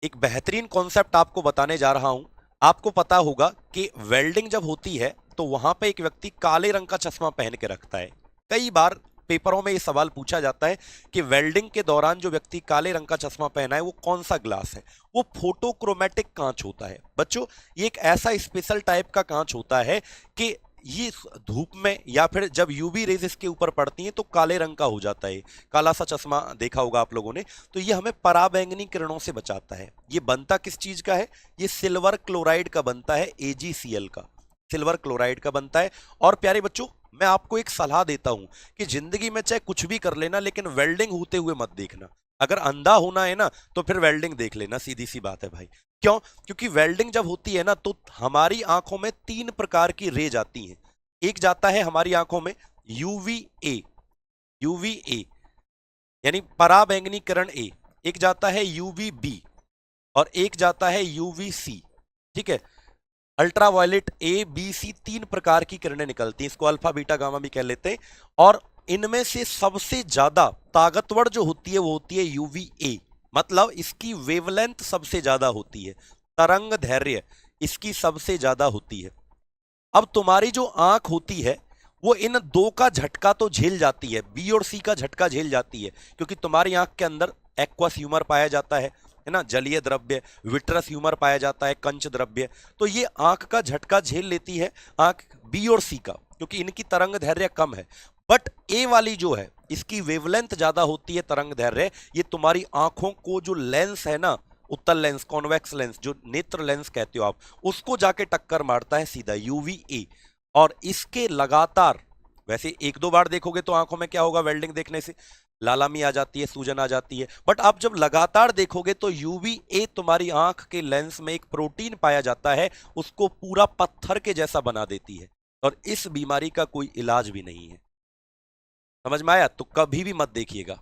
एक बेहतरीन कॉन्सेप्ट आपको बताने जा रहा हूं। आपको पता होगा कि वेल्डिंग जब होती है तो वहां पे एक व्यक्ति काले रंग का चश्मा पहन के रखता है। कई बार पेपरों में ये सवाल पूछा जाता है कि वेल्डिंग के दौरान जो व्यक्ति काले रंग का चश्मा पहना है वो कौन सा ग्लास है। वो फोटोक्रोमेटिक कांच होता है बच्चों। ये एक ऐसा स्पेशल टाइप का कांच होता है कि ये धूप में या फिर जब यूवी रेज इसके ऊपर पड़ती हैं तो काले रंग का हो जाता है। काला सा चश्मा देखा होगा आप लोगों ने। तो ये हमें पराबैंगनी किरणों से बचाता है। ये बनता किस चीज का है? ये सिल्वर क्लोराइड का बनता है, AgCl का। सिल्वर क्लोराइड का बनता है। और प्यारे बच्चों, मैं आपको एक सलाह देता हूं कि जिंदगी में चाहे कुछ भी कर लेना लेकिन वेल्डिंग होते हुए मत देखना। अगर अंधा होना है ना तो फिर वेल्डिंग देख लेना, सीधी सी बात है भाई। क्यों? क्योंकि वेल्डिंग जब होती है ना तो हमारी आंखों में 3 प्रकार की रेज आती हैं। एक जाता है हमारी आंखों में यूवीए, यूवीए यानी पराबैंगनी किरण ए। एक जाता है यूवीबी और एक जाता है यूवीसी। ठीक है। अल्ट्रावायलेट A, B, C 3 प्रकार की किरणें निकलती हैं। इसको अल्फा बीटा गामा भी कह लेते हैं। और इनमें से सबसे ज्यादा ताकतवर जो होती है वो होती है UVA। मतलब इसकी वेवलेंथ सबसे ज्यादा होती है, तरंग दैर्घ्य इसकी सबसे ज्यादा होती है। अब तुम्हारी जो आंख होती है वो इन दो का झटका तो झेल जाती है, B और C का झटका झेल जाती है, क्योंकि तुम्हारी आंख के अंदर एक्वस ह्यूमर पाया जाता है ना, जलीय द्रव्य, विट्रस ह्यूमर पाया जाता है, कंच द्रव्य। तो ये आंख का झटका झेल लेती है, आंख B और C का, क्योंकि इनकी तरंग दैर्घ्य कम है। बट ए वाली जो है इसकी वेवलेंथ ज्यादा होती है, तरंग दैर्घ्य। ये तुम्हारी आंखों को जो लेंस है ना, उत्तल लेंस, कॉन्वेक्स लेंस, जो नेत्र लेंस कहते हो आप, उसको जाके टक्कर मारता है सीधा, UVA। और इसके लगातार, वैसे एक दो बार देखोगे तो आंखों में क्या होगा, वेल्डिंग देखने से लालामी आ जाती है, सूजन आ जाती है। बट आप जब लगातार देखोगे तो UVA तुम्हारी आंख के लेंस में एक प्रोटीन पाया जाता है, उसको पूरा पत्थर के जैसा बना देती है। और इस बीमारी का कोई इलाज भी नहीं है। समझ में आया? तो कभी भी मत देखिएगा।